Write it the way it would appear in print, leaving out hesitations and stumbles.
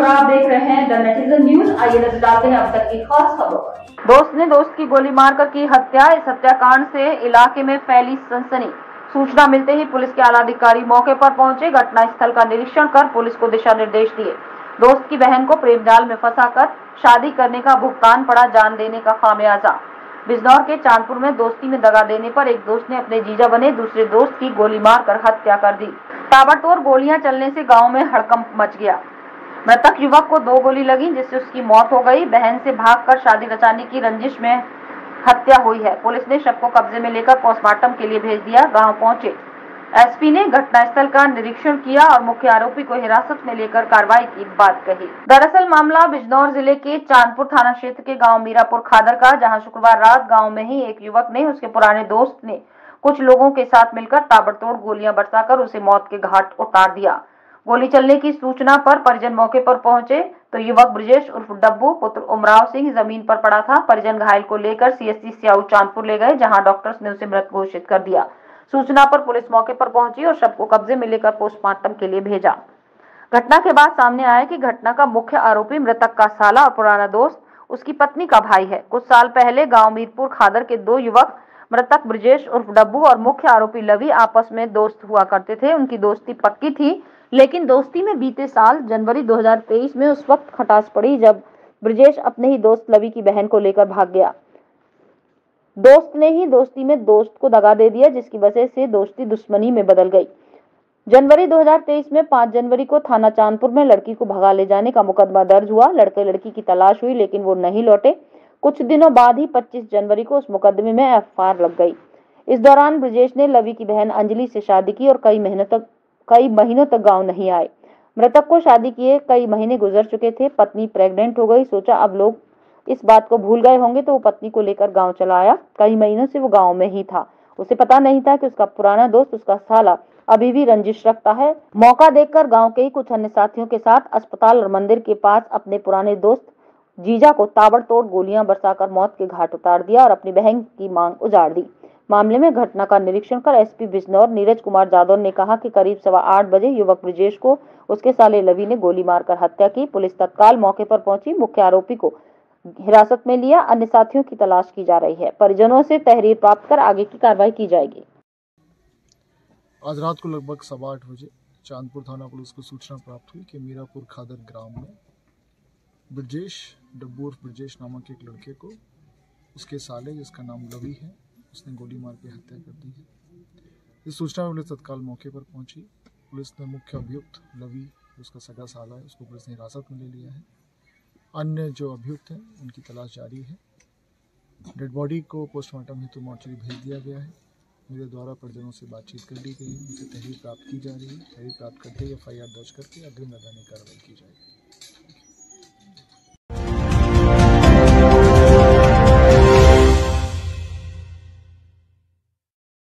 और आप देख रहे हैं द नेटिजन न्यूज। आइए नजर डालते हैं अब तक की खास खबरों पर। दोस्त ने दोस्त की गोली मारकर की हत्या। इस हत्याकांड से इलाके में फैली सनसनी। सूचना मिलते ही पुलिस के आला अधिकारी मौके पर पहुंचे। घटना स्थल का निरीक्षण कर पुलिस को दिशा निर्देश दिए। दोस्त की बहन को प्रेम जाल में फंसाकर शादी करने का भुगतान पड़ा, जान देने का खामियाजा। बिजनौर के चांदपुर में दोस्ती में दगा देने पर एक दोस्त ने अपने जीजा बने दूसरे दोस्त की गोली मारकर हत्या कर दी। ताबड़तोड़ गोलियां चलने से गांव में हड़कंप मच गया। मृतक युवक को 2 गोली लगी, जिससे उसकी मौत हो गई। बहन से भागकर शादी रचाने की रंजिश में हत्या हुई है। पुलिस ने शव को कब्जे में लेकर पोस्टमार्टम के लिए भेज दिया। गांव पहुंचे एसपी ने घटनास्थल का निरीक्षण किया और मुख्य आरोपी को हिरासत में लेकर कार्रवाई की बात कही। दरअसल मामला बिजनौर जिले के चांदपुर थाना क्षेत्र के गांव मीरापुर खादर का, जहां शुक्रवार रात गांव में ही एक युवक ने उसके पुराने दोस्त ने कुछ लोगों के साथ मिलकर ताबड़तोड़ गोलियां बरसाकर उसे मौत के घाट उतार दिया। गोली चलने की सूचना पर परिजन मौके पर पहुंचे तो युवक ब्रजेश उर्फ डब्बू पुत्र उमराव सिंह जमीन पर पड़ा था। परिजन घायल को लेकर सीएससी सियाऊ चांदपुर ले गए, जहां डॉक्टर्स ने उसे मृत घोषित कर दिया। सूचना पर पुलिस मौके पर पहुंची और शव को कब्जे में लेकर पोस्टमार्टम के लिए भेजा। घटना के बाद सामने आया कि घटना का मुख्य आरोपी मृतक का साला और पुराना दोस्त उसकी पत्नी का भाई है। कुछ साल पहले गांव मीरपुर खादर के 2 युवक मृतक ब्रजेश उर्फ डब्बू और मुख्य आरोपी लवी आपस में दोस्त हुआ करते थे। उनकी दोस्ती पक्की थी, लेकिन दोस्ती में बीते साल जनवरी 2023 में उस वक्त खटास पड़ी जब ब्रजेश अपने ही दोस्त लवी की बहन को लेकर भाग गया। दोस्त ने ही दोस्ती में दोस्त को दगा दे दिया, जिसकी वजह से दोस्ती दुश्मनी में बदल गई। जनवरी 2023 में 5 जनवरी को थाना चांदपुर में लड़की को भगा ले जाने का मुकदमा दर्ज हुआ। लड़के लड़की की तलाश हुई, लेकिन वो नहीं लौटे। कुछ दिनों बाद ही 25 जनवरी को उस मुकदमे में एफआईआर लग गई। इस दौरान ब्रजेश ने लवी की बहन अंजलि से शादी की और कई महीनों तक गांव नहीं आए। मृतक को शादी किए कई महीने गुजर चुके थे। पत्नी प्रेग्नेंट हो गई। सोचा अब लोग इस बात को भूल गए होंगे, तो वो पत्नी को लेकर गांव चला आया। कई महीनों से वो गांव में ही था। उसे पता नहीं था कि उसका पुराना दोस्त, उसका साला, अभी भी रंजिश रखता है। मौका देखकर गांव के ही कुछ अन्य साथियों के साथ अस्पताल और मंदिर के पास अपने पुराने दोस्त जीजा को ताबड़तोड़ गोलियां बरसाकर मौत के घाट उतार दिया और अपनी बहन की मांग उजाड़ दी। मामले में घटना का निरीक्षण कर एसपी बिजनौर नीरज कुमार जादव ने कहा कि करीब 8:15 बजे युवक ब्रजेश को उसके साले लवी ने गोली मारकर हत्या की। पुलिस तत्काल मौके पर पहुंची, मुख्य आरोपी को हिरासत में लिया। अन्य साथियों की तलाश की जा रही है। परिजनों से तहरीर प्राप्त कर आगे की कार्रवाई की जाएगी। आज रात को लगभग 8:15 बजे चांदपुर थाना पुलिस को सूचना प्राप्त हुई कि मीरापुर खादर ग्राम में ब्रजेश डब्बू उर्फ ब्रजेश नामक एक लड़के को उसके साले, जिसका नाम लवी है, उसने गोली मार के हत्या कर दी है। इस सूचना में पुलिस तत्काल मौके पर पहुंची। पुलिस ने मुख्य अभियुक्त लवी, उसका सगा साला है, उसको पुलिस ने हिरासत में ले लिया है। अन्य जो अभियुक्त हैं उनकी तलाश जारी है। डेड बॉडी को पोस्टमार्टम हेतु मोर्चरी भेज दिया गया है। मेरे द्वारा परिजनों से बातचीत कर ली गई है, उनसे तहरीर प्राप्त की जा रही है। तहरीर प्राप्त करते ही एफआईआर दर्ज करके अग्रिम नैदानिक कार्रवाई की जाएगी।